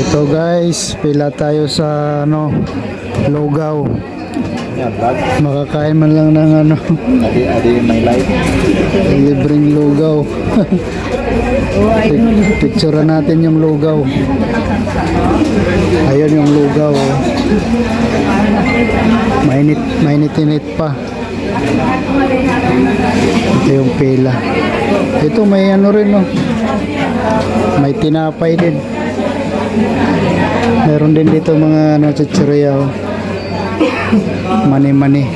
Ito guys, pila tayo sa Lugaw. Makakain man lang ng Adi my life. libreng lugaw. Picture natin yung lugaw. Ayun yung lugaw. Mainit pa. Ito yung pila. Ito may rin may tinapay din. Meron din dito mga chichirya. Mani-mani.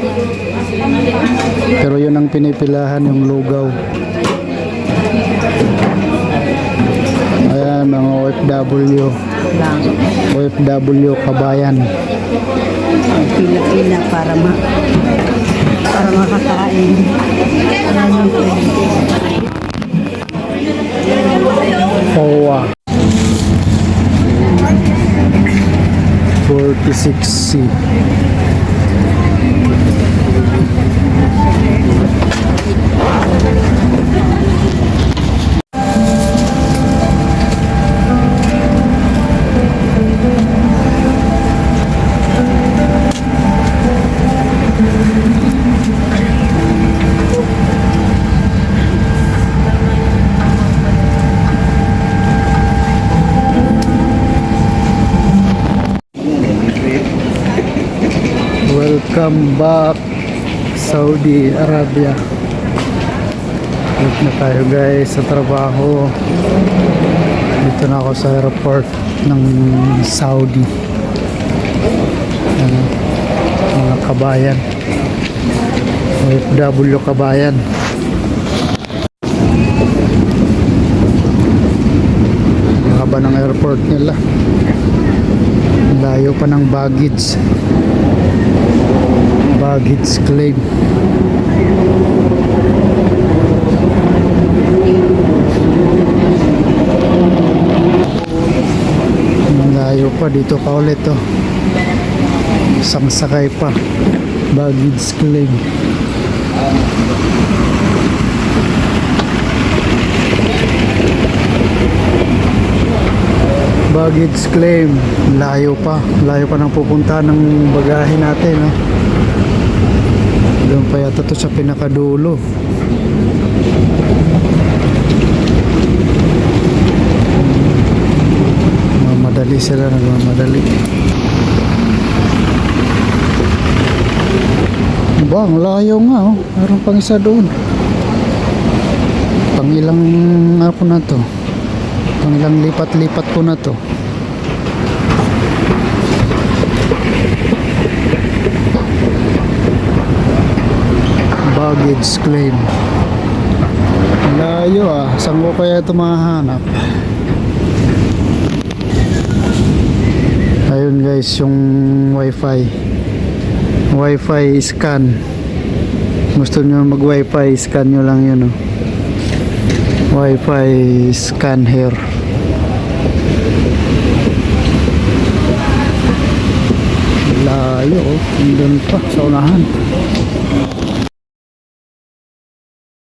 Pero yun ang pinipilahan, yung lugaw. Ayan, mga OFW kabayan. Pila-pila para makakain. OWA 46C. Welcome back Saudi Arabia. Balik na tayo guys sa trabaho. Dito na ako sa airport ng Saudi. Mga kabayan, OFW kabayan. Ang haba ng airport nila. Layo pa ng baggage claim. Layo pa, dito pa ulit isang sakay pa, baggage claim. Baggage claim, layo pa ng pupunta ng bagahe natin, Doon pa yata to sa pinakadulo. Mamadali sila, nagmamadali. Ang layo nga, meron pang isa doon. Pangilang ako na to. Pangilang lipat-lipat ko na to. Baggage claim. Layo saan ko kaya ito mahanap? Ayun guys, yung wifi scan. Gusto nyo mag wifi, scan nyo lang yun wifi scan here. Layo, doon pa sa unahan.